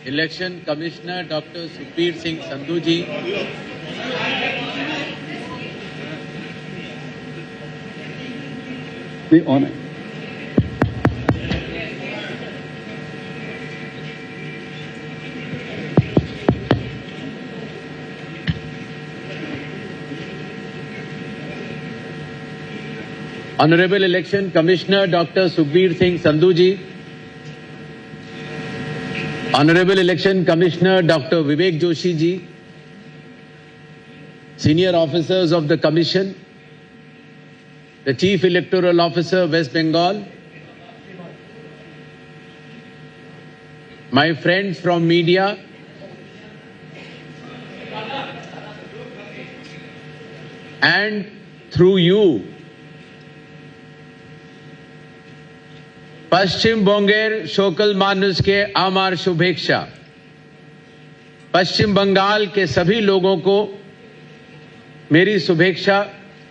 Election Commissioner Dr. Sukhbir Singh Sandhu ji. The honor. Honorable Election Commissioner Dr. Sukhbir Singh Sandhu ji. Honorable Election Commissioner Dr. Vivek Joshi ji. Senior officers of the Commission, the Chief Electoral Officer, West Bengal, my friends from media, and through you, पश्चिम बोंगेर शोकल मानुस के आमार शुभेच्छा। पश्चिम बंगाल के सभी लोगों को मेरी शुभेच्छा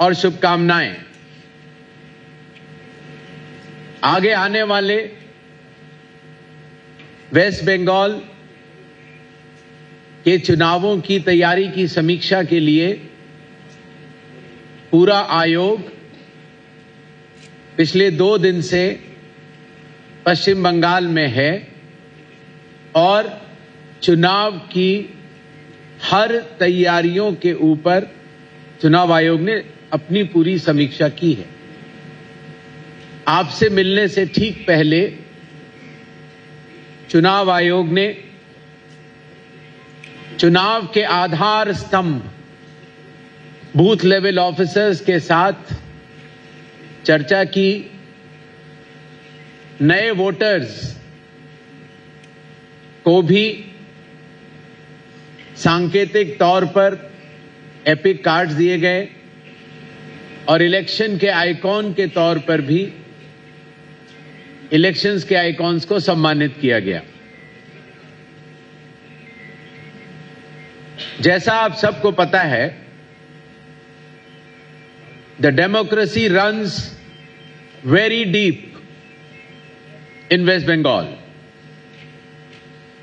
और शुभकामनाएं। आगे आने वाले वेस्ट बंगाल के चुनावों की तैयारी की समीक्षा के लिए पूरा आयोग पिछले 2 दिन से पश्चिम बंगाल में है और चुनाव की हर तैयारियों के ऊपर चुनाव आयोग ने अपनी पूरी समीक्षा की है। आपसे मिलने से ठीक पहले चुनाव आयोग ने चुनाव के आधार स्तंभ बूथ लेवल ऑफिसर्स के साथ चर्चा की। नए वोटर्स को भी सांकेतिक तौर पर एपिक कार्ड्स दिए गए और इलेक्शन के आइकॉन के तौर पर भी इलेक्शंस के आइकॉन्स को सम्मानित किया गया। जैसा आप सबको पता है, the democracy runs very deep in West Bengal.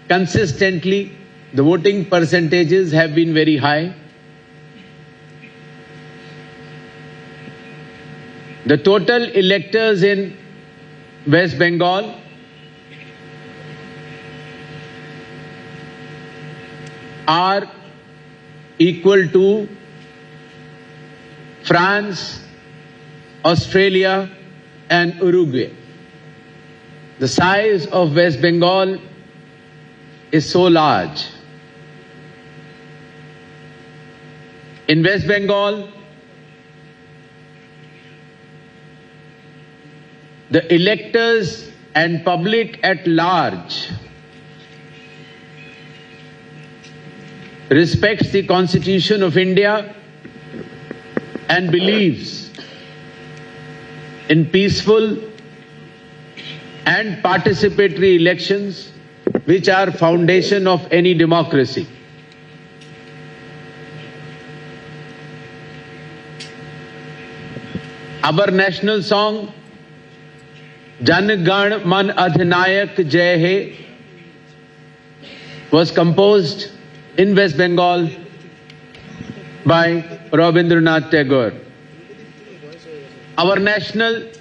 Consistently, the voting percentages have been very high. The total electors in West Bengal are equal to France, Australia, and Uruguay. The size of West Bengal is so large. In West Bengal, the electors and public at large respects the Constitution of India and believes in peaceful and participatory elections, which are foundation of any democracy. Our national song, Jan Gan Man Adhinayak Jai Hai, was composed in West Bengal by Rabindranath Tagore. Our national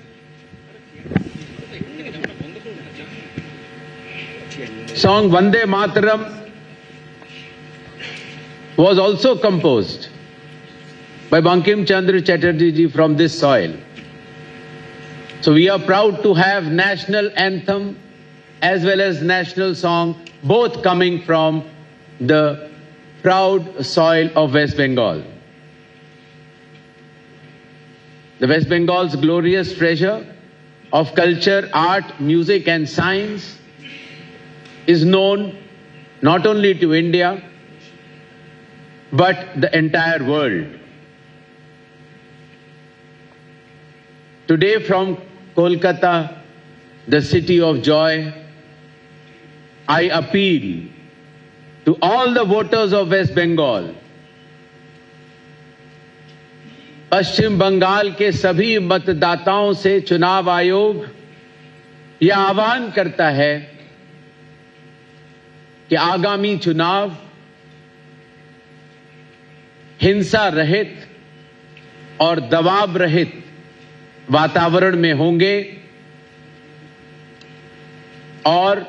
song Vande Mataram was also composed by Bankim Chandra Chatterjee ji from this soil. So we are proud to have national anthem as well as national song, both coming from the proud soil of West Bengal. The West Bengal's glorious treasure of culture, art, music and science is known not only to India, but the entire world. Today from Kolkata, the city of joy, I appeal to all the voters of West Bengal, पश्चिम बंगाल के सभी मतदाताओं से चुनाव आयोग यह आह्वान करता है कि आगामी चुनाव हिंसा रहित और दबाव रहित वातावरण में होंगे और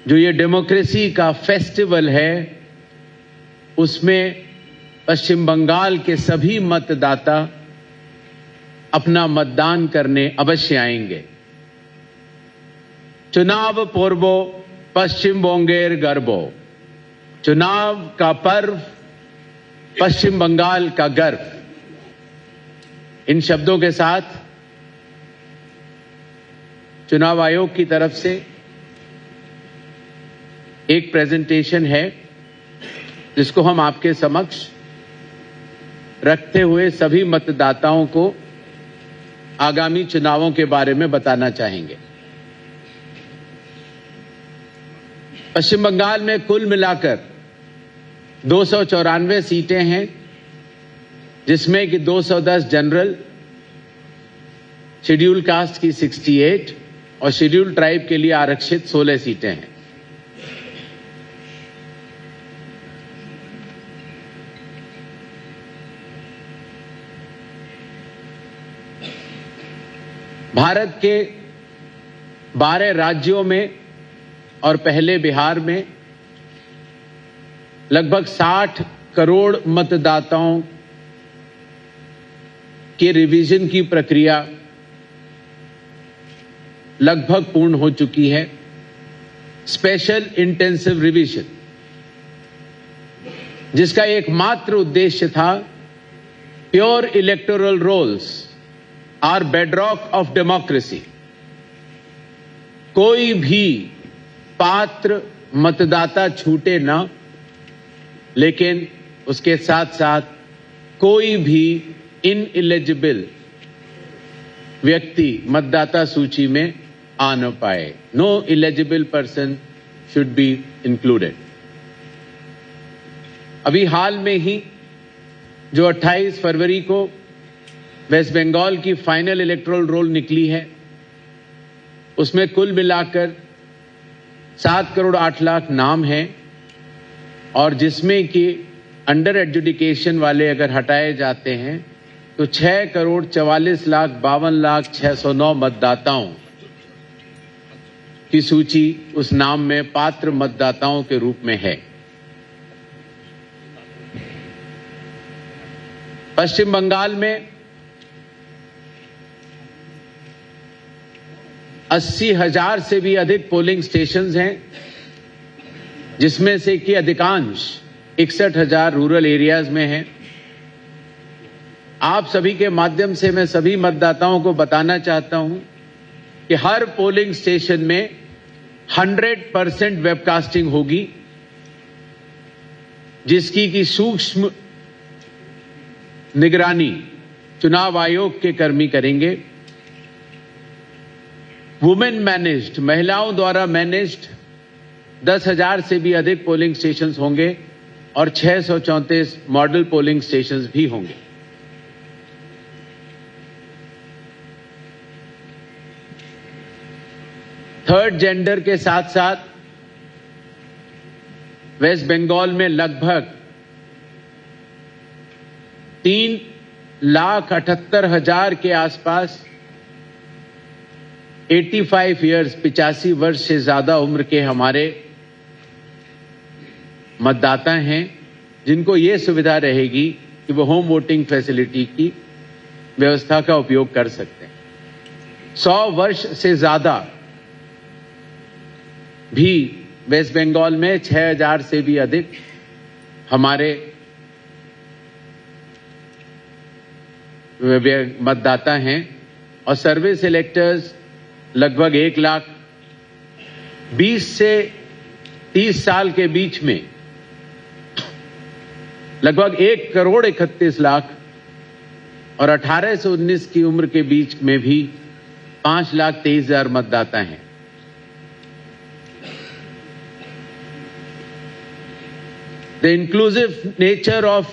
जो ये डेमोक्रेसी का फेस्टिवल है उसमें पश्चिम बंगाल के सभी मतदाता अपना मतदान करने अवश्य आएंगे। चुनाव पूर्वो पश्चिम बोंगेर गर्वो, चुनाव का पर्व पश्चिम बंगाल का गर्व। इन शब्दों के साथ चुनाव आयोग की तरफ से एक प्रेजेंटेशन है जिसको हम आपके समक्ष रखते हुए सभी मतदाताओं को आगामी चुनावों के बारे में बताना चाहेंगे। पश्चिम बंगाल में कुल मिलाकर 294 सीटें हैं, जिसमें कि 210 जनरल, शेड्यूल कास्ट की 68 और शेड्यूल ट्राइब के लिए आरक्षित 16 सीटें हैं। भारत के 12 राज्यों में और पहले बिहार में लगभग 60 करोड़ मतदाताओं के रिवीजन की प्रक्रिया लगभग पूर्ण हो चुकी है। स्पेशल इंटेंसिव रिवीजन, जिसका एकमात्र उद्देश्य था pure electoral rolls are bedrock of democracy, कोई भी पात्र मतदाता छूटे ना, लेकिन उसके साथ साथ कोई भी इनएलिजिबल व्यक्ति मतदाता सूची में आ न पाए। No eligible person should be included. अभी हाल में ही जो 28 फरवरी को वेस्ट बंगाल की फाइनल इलेक्टोरल रोल निकली है, उसमें कुल मिलाकर 7 करोड़ 8 लाख नाम हैं और जिसमें कि अंडर एडजुडिकेशन वाले अगर हटाए जाते हैं तो 6 करोड़ 44 लाख 52 लाख 609 मतदाताओं की सूची उस नाम में पात्र मतदाताओं के रूप में है। पश्चिम बंगाल में 80,000 से भी अधिक पोलिंग स्टेशंस हैं, जिसमें से कि अधिकांश 61,000 रूरल एरियाज में हैं। आप सभी के माध्यम से मैं सभी मतदाताओं को बताना चाहता हूं कि हर पोलिंग स्टेशन में 100% वेबकास्टिंग होगी, जिसकी की सूक्ष्म निगरानी चुनाव आयोग के कर्मी करेंगे। वुमेन मैनेज्ड, महिलाओं द्वारा मैनेज्ड 10,000 से भी अधिक पोलिंग स्टेशंस होंगे और 634 मॉडल पोलिंग स्टेशंस भी होंगे। थर्ड जेंडर के साथ साथ वेस्ट बंगाल में लगभग 3,78,000 के आसपास 85 ईयर्स 85 वर्ष से ज्यादा उम्र के हमारे मतदाता हैं, जिनको ये सुविधा रहेगी कि वो होम वोटिंग फैसिलिटी की व्यवस्था का उपयोग कर सकते हैं। 100 वर्ष से ज्यादा भी वेस्ट बंगाल में 6,000 से भी अधिक हमारे मतदाता हैं और सर्विस इलेक्टर्स लगभग 1,20,000 से 30 साल के बीच में लगभग 1,31,00,000 और 18 से 19 की उम्र के बीच में भी 5,23,000 मतदाता हैं। The inclusive nature of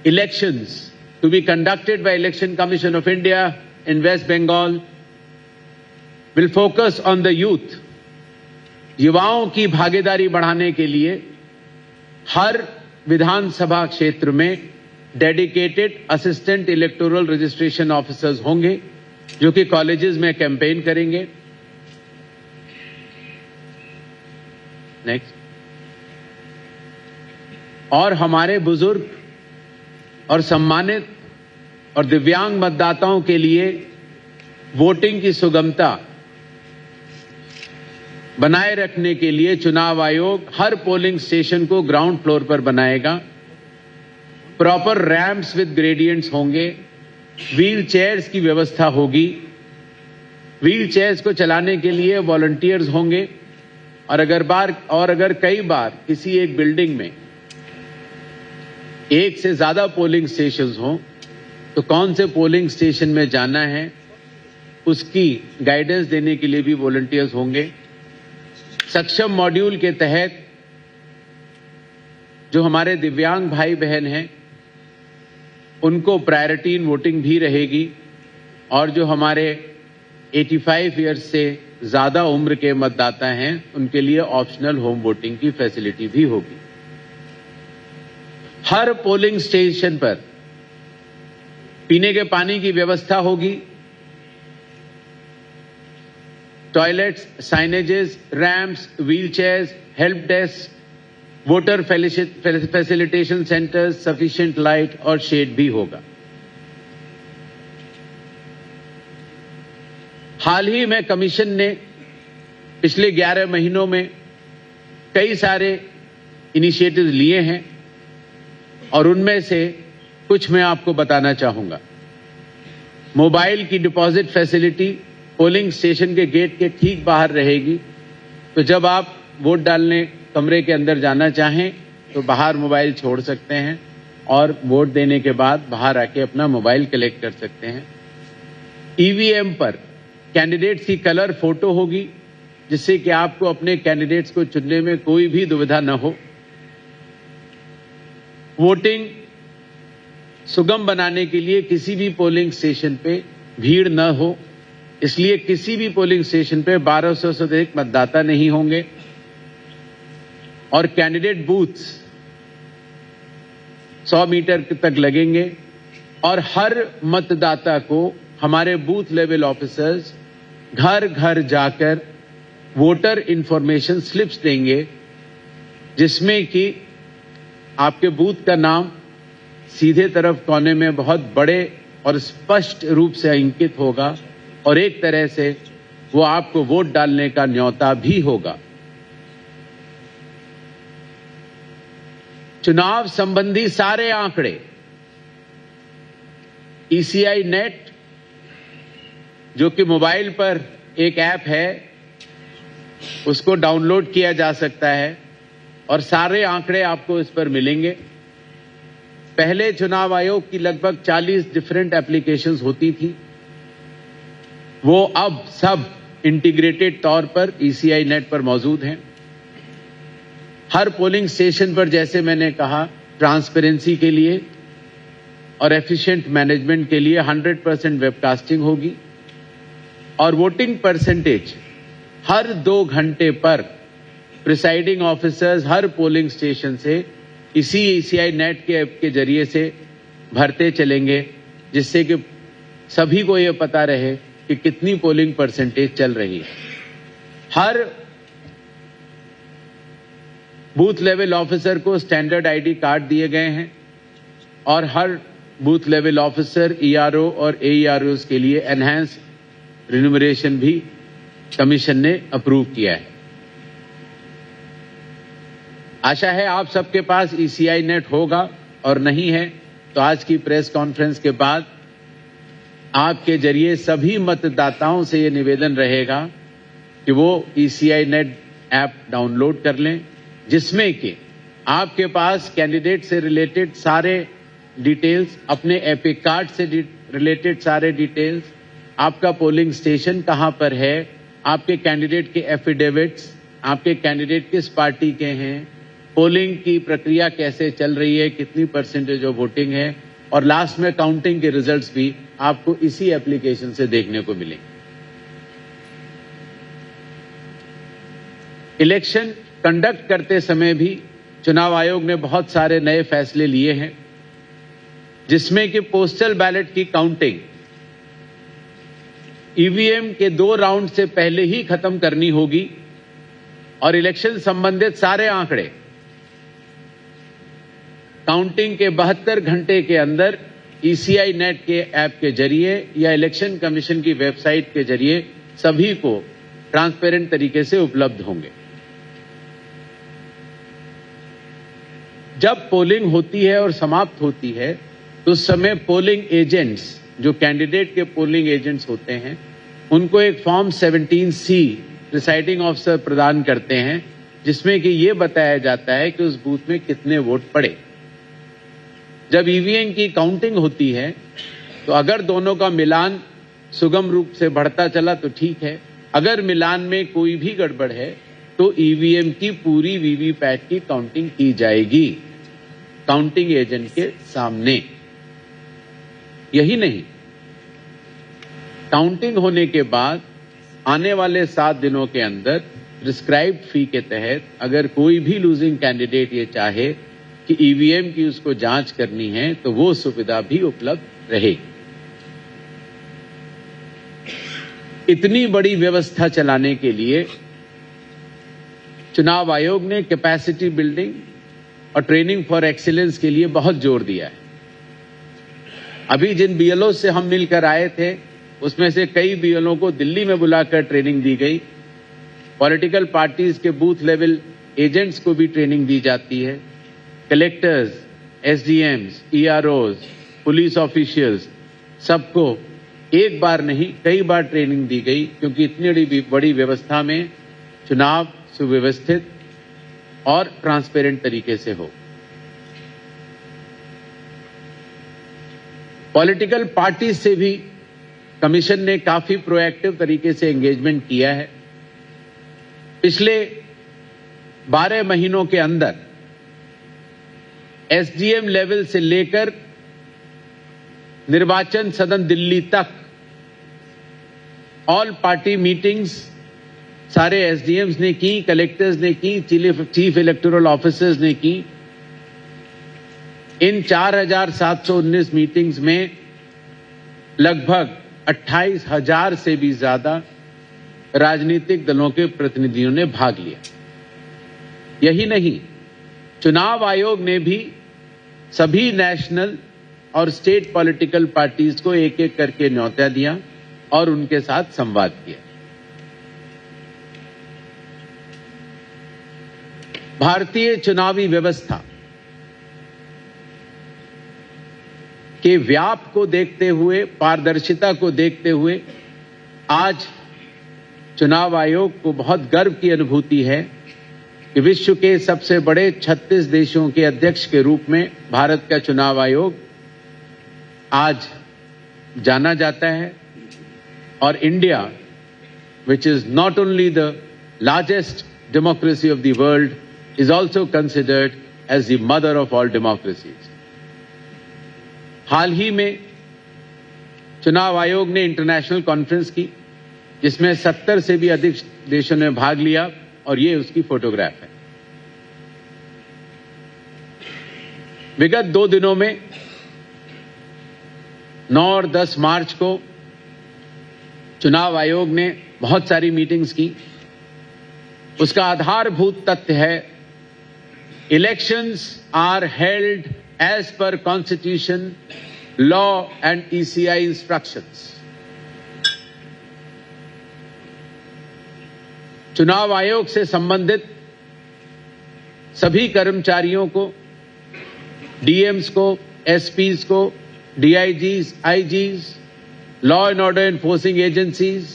elections to be conducted by Election Commission of India in West Bengal will focus on the youth युवाओं की भागीदारी बढ़ाने के लिए हर विधानसभा क्षेत्र में dedicated assistant electoral registration officers होंगे जो कि कॉलेजेस में कैंपेन करेंगे। नेक्स्ट। और हमारे बुजुर्ग और सम्मानित और दिव्यांग मतदाताओं के लिए वोटिंग की सुगमता बनाए रखने के लिए चुनाव आयोग हर पोलिंग स्टेशन को ग्राउंड फ्लोर पर बनाएगा। प्रॉपर रैंप्स विद ग्रेडियंट्स होंगे, व्हील चेयर्स की व्यवस्था होगी, व्हील चेयर्स को चलाने के लिए वॉलंटियर्स होंगे और अगर कई बार किसी एक बिल्डिंग में एक से ज्यादा पोलिंग स्टेशंस हों तो कौन से पोलिंग स्टेशन में जाना है उसकी गाइडेंस देने के लिए भी वॉलंटियर्स होंगे। सक्षम मॉड्यूल के तहत जो हमारे दिव्यांग भाई बहन हैं उनको प्रायोरिटी इन वोटिंग भी रहेगी और जो हमारे 85 ईयर्स से ज्यादा उम्र के मतदाता हैं उनके लिए ऑप्शनल होम वोटिंग की फैसिलिटी भी होगी। हर पोलिंग स्टेशन पर पीने के पानी की व्यवस्था होगी। Toilets, signages, ramps, wheelchairs, help desk, voter facilitation centres, sufficient light और शेड भी होगा। हाल ही में कमीशन ने पिछले 11 महीनों में कई सारे इनिशिएटिव लिए हैं और उनमें से कुछ मैं आपको बताना चाहूंगा। मोबाइल की डिपॉजिट फैसिलिटी पोलिंग स्टेशन के गेट के ठीक बाहर रहेगी, तो जब आप वोट डालने कमरे के अंदर जाना चाहें तो बाहर मोबाइल छोड़ सकते हैं और वोट देने के बाद बाहर आके अपना मोबाइल कलेक्ट कर सकते हैं। ईवीएम पर कैंडिडेट्स की कलर फोटो होगी जिससे कि आपको अपने कैंडिडेट्स को चुनने में कोई भी दुविधा न हो। वोटिंग सुगम बनाने के लिए किसी भी पोलिंग स्टेशन पे भीड़ न हो, इसलिए किसी भी पोलिंग स्टेशन पे 1200 से अधिक मतदाता नहीं होंगे और कैंडिडेट बूथ्स 100 मीटर तक लगेंगे और हर मतदाता को हमारे बूथ लेवल ऑफिसर्स घर घर जाकर वोटर इंफॉर्मेशन स्लिप्स देंगे जिसमें कि आपके बूथ का नाम सीधे तरफ कोने में बहुत बड़े और स्पष्ट रूप से अंकित होगा और एक तरह से वो आपको वोट डालने का न्योता भी होगा। चुनाव संबंधी सारे आंकड़े ईसीआई नेट जो कि मोबाइल पर एक ऐप है उसको डाउनलोड किया जा सकता है और सारे आंकड़े आपको इस पर मिलेंगे। पहले चुनाव आयोग की लगभग 40 डिफरेंट एप्लीकेशंस होती थी, वो अब सब इंटीग्रेटेड तौर पर ईसीआई नेट पर मौजूद हैं। हर पोलिंग स्टेशन पर जैसे मैंने कहा ट्रांसपेरेंसी के लिए और एफिशिएंट मैनेजमेंट के लिए 100% वेबकास्टिंग होगी और वोटिंग परसेंटेज हर 2 घंटे पर प्रिसाइडिंग ऑफिसर्स हर पोलिंग स्टेशन से इसी ईसीआई नेट के ऐप के जरिए से भरते चलेंगे जिससे कि सभी को यह पता रहे कि कितनी पोलिंग परसेंटेज चल रही है। हर बूथ लेवल ऑफिसर को स्टैंडर्ड आईडी कार्ड दिए गए हैं और हर बूथ लेवल ऑफिसर ईआरओ और एईआरओस के लिए एनहांस रिन्यूमरेशन भी कमीशन ने अप्रूव किया है। आशा है आप सबके पास ईसीआई नेट होगा और नहीं है तो आज की प्रेस कॉन्फ्रेंस के बाद आपके जरिए सभी मतदाताओं से ये निवेदन रहेगा कि वो ईसीआई नेट ऐप डाउनलोड कर लें जिसमें कि आपके पास कैंडिडेट से रिलेटेड सारे डिटेल्स, अपने एपिक कार्ड से रिलेटेड सारे डिटेल्स, आपका पोलिंग स्टेशन कहां पर है, आपके कैंडिडेट के एफिडेविट्स, आपके कैंडिडेट किस पार्टी के हैं, पोलिंग की प्रक्रिया कैसे चल रही है, कितनी परसेंटेज ऑफ वोटिंग है और लास्ट में काउंटिंग के रिजल्ट्स भी आपको इसी एप्लीकेशन से देखने को मिलेंगे। इलेक्शन कंडक्ट करते समय भी चुनाव आयोग ने बहुत सारे नए फैसले लिए हैं, जिसमें कि पोस्टल बैलेट की काउंटिंग ईवीएम के 2 राउंड से पहले ही खत्म करनी होगी और इलेक्शन संबंधित सारे आंकड़े काउंटिंग के 72 घंटे के अंदर ईसीआई नेट के ऐप के जरिए या इलेक्शन कमीशन की वेबसाइट के जरिए सभी को ट्रांसपेरेंट तरीके से उपलब्ध होंगे। जब पोलिंग होती है और समाप्त होती है तो उस समय पोलिंग एजेंट्स, जो कैंडिडेट के पोलिंग एजेंट्स होते हैं, उनको एक फॉर्म 17C प्रिसाइडिंग ऑफिसर प्रदान करते हैं, जिसमें कि ये बताया जाता है कि उस बूथ में कितने वोट पड़े। जब ईवीएम की काउंटिंग होती है तो अगर दोनों का मिलान सुगम रूप से बढ़ता चला तो ठीक है, अगर मिलान में कोई भी गड़बड़ है तो ईवीएम की पूरी वीवीपैट की काउंटिंग की जाएगी काउंटिंग एजेंट के सामने। यही नहीं, काउंटिंग होने के बाद आने वाले 7 दिनों के अंदर प्रिस्क्राइब्ड फी के तहत अगर कोई भी लूजिंग कैंडिडेट ये चाहे कि ईवीएम की उसको जांच करनी है तो वो सुविधा भी उपलब्ध रहेगी। इतनी बड़ी व्यवस्था चलाने के लिए चुनाव आयोग ने कैपेसिटी बिल्डिंग और ट्रेनिंग फॉर एक्सीलेंस के लिए बहुत जोर दिया है। अभी जिन बीएलओ से हम मिलकर आए थे उसमें से कई बीएलओ को दिल्ली में बुलाकर ट्रेनिंग दी गई। पॉलिटिकल पार्टीज के बूथ लेवल एजेंट्स को भी ट्रेनिंग दी जाती है। कलेक्टर्स, एसडीएम्स, ईआरओज, पुलिस ऑफिशियल्स, सबको एक बार नहीं कई बार ट्रेनिंग दी गई, क्योंकि इतनी बड़ी व्यवस्था में चुनाव सुव्यवस्थित और ट्रांसपेरेंट तरीके से हो। पॉलिटिकल पार्टी से भी कमीशन ने काफी प्रोएक्टिव तरीके से एंगेजमेंट किया है। पिछले 12 महीनों के अंदर एसडीएम लेवल से लेकर निर्वाचन सदन दिल्ली तक ऑल पार्टी मीटिंग्स सारे एसडीएम्स ने की, कलेक्टर्स ने की, चीफ इलेक्टोरल ऑफिसर्स ने की। इन 4719 मीटिंग्स में लगभग 28,000 से भी ज्यादा राजनीतिक दलों के प्रतिनिधियों ने भाग लिया। यही नहीं, चुनाव आयोग ने भी सभी नेशनल और स्टेट पॉलिटिकल पार्टीज को एक एक करके न्योता दिया और उनके साथ संवाद किया। भारतीय चुनावी व्यवस्था के व्याप को देखते हुए, पारदर्शिता को देखते हुए आज चुनाव आयोग को बहुत गर्व की अनुभूति है कि विश्व के सबसे बड़े 36 देशों के अध्यक्ष के रूप में भारत का चुनाव आयोग आज जाना जाता है। और India, which is not only the largest democracy of the world, is also considered as the mother of all democracies. हाल ही में चुनाव आयोग ने इंटरनेशनल कॉन्फ्रेंस की, जिसमें 70 से भी अधिक देशों ने भाग लिया, और ये उसकी फोटोग्राफ है। विगत 2 दिनों में 9 और 10 मार्च को चुनाव आयोग ने बहुत सारी मीटिंग्स की। उसका आधारभूत तथ्य है, elections are held as per constitution, law and ECI instructions. चुनाव आयोग से संबंधित सभी कर्मचारियों को, डीएम्स को, एसपीज को, DIGs, IGs, law and order enforcing agencies,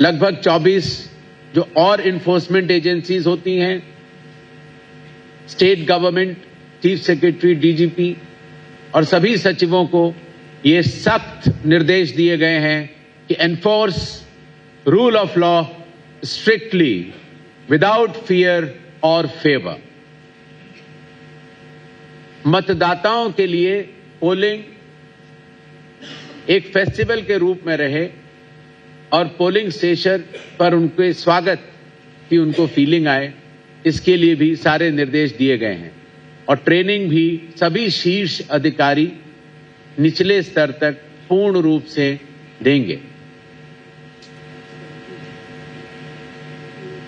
लगभग 24 जो और इन्फोर्समेंट एजेंसीज होती हैं, state government, chief secretary, DGP और सभी सचिवों को ये सख्त निर्देश दिए गए हैं कि enforce rule of law strictly without fear और फेवर। मतदाताओं के लिए पोलिंग एक फेस्टिवल के रूप में रहे, और पोलिंग स्टेशन पर उनके स्वागत की उनको फीलिंग आए, इसके लिए भी सारे निर्देश दिए गए हैं और ट्रेनिंग भी सभी शीर्ष अधिकारी निचले स्तर तक पूर्ण रूप से देंगे।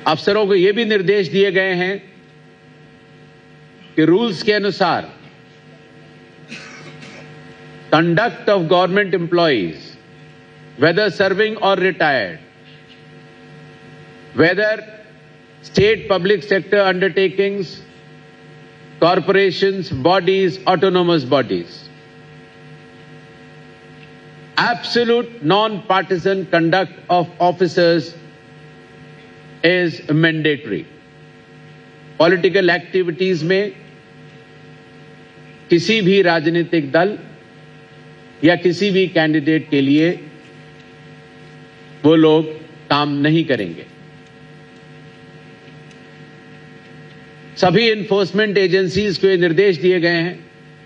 अफसरों को यह भी निर्देश दिए गए हैं कि रूल्स के अनुसार conduct of government employees, whether serving or retired, whether state public sector undertakings, corporations, bodies, autonomous bodies, absolute non-partisan conduct of officers is mandatory. Political activities में किसी भी राजनीतिक दल या किसी भी कैंडिडेट के लिए वो लोग काम नहीं करेंगे। सभी एनफोर्समेंट एजेंसीज को ये निर्देश दिए गए हैं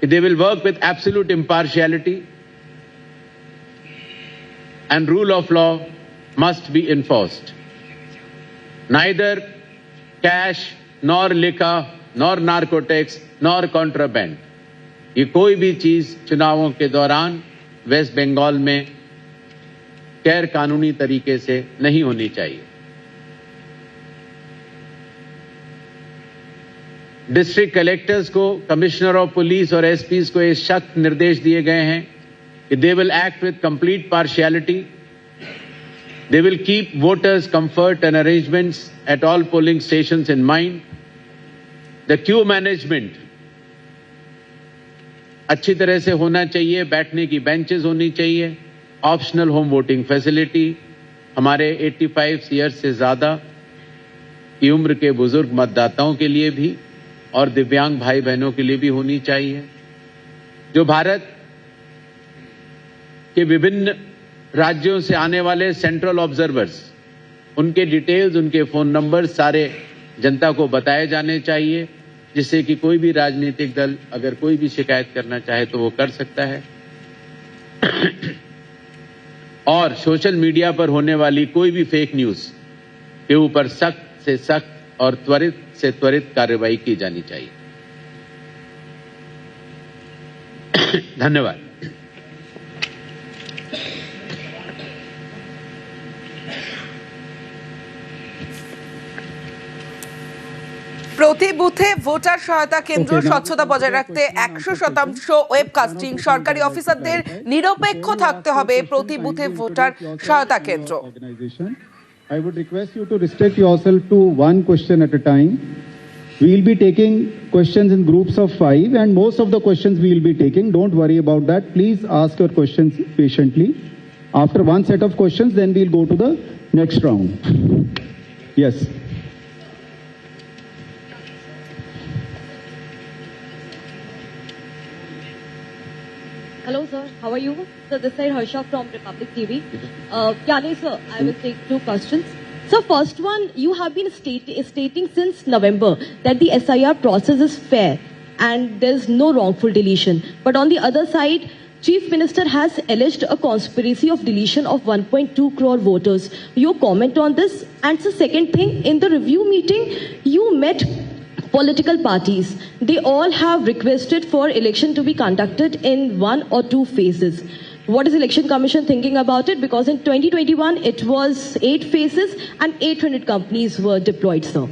कि they will work with absolute impartiality and rule of law must be enforced. Neither cash nor liquor nor narcotics nor contraband, ये कोई भी चीज चुनावों के दौरान वेस्ट बंगाल में गैर कानूनी तरीके से नहीं होनी चाहिए। डिस्ट्रिक्ट कलेक्टर्स को, कमिश्नर ऑफ पुलिस और एसपीज को ये सख्त निर्देश दिए गए हैं कि they will act with complete partiality, they will keep voters comfort and arrangements at all polling stations in mind. The Q management अच्छी तरह से होना चाहिए, बैठने की बेंचेस होनी चाहिए, ऑप्शनल होम वोटिंग फैसिलिटी हमारे 85 ईयर्स से ज्यादा की उम्र के बुजुर्ग मतदाताओं के लिए भी और दिव्यांग भाई बहनों के लिए भी होनी चाहिए। जो भारत के विभिन्न राज्यों से आने वाले सेंट्रल ऑब्जर्वर्स, उनके डिटेल्स, उनके फोन नंबर सारे जनता को बताए जाने चाहिए, जिससे कि कोई भी राजनीतिक दल अगर कोई भी शिकायत करना चाहे तो वो कर सकता है। और सोशल मीडिया पर होने वाली कोई भी फेक न्यूज के ऊपर सख्त से सख्त और त्वरित से त्वरित कार्रवाई की जानी चाहिए। धन्यवाद। প্রতি বুথে ভোটার সহায়তা কেন্দ্র স্বচ্ছতা বজায় রাখতে 100% ওয়েবকাস্টিং, সরকারি অফিসারদের নিরপেক্ষ থাকতে হবে প্রতি বুথে ভোটার সহায়তা কেন্দ্র। I would request you to restrict yourself to one question at a time. We will be taking questions in groups of 5 and most of the questions we will be taking. Don't worry about that. Please ask your questions patiently. After one set of questions, then we will go to the next round. Yes. Hello sir, how are you? So this side Harsha from Republic TV. Kyale sir, I will take 2 questions. So first one, you have been stating since November that the SIR process is fair and there is no wrongful deletion. But on the other side, Chief Minister has alleged a conspiracy of deletion of 1.2 crore voters. Your comment on this? And the second thing, in the review meeting, you met political parties. They all have requested for election to be conducted in 1 or 2 phases. What is Election Commission thinking about it? Because in 2021, it was 8 phases and 800 companies were deployed, sir.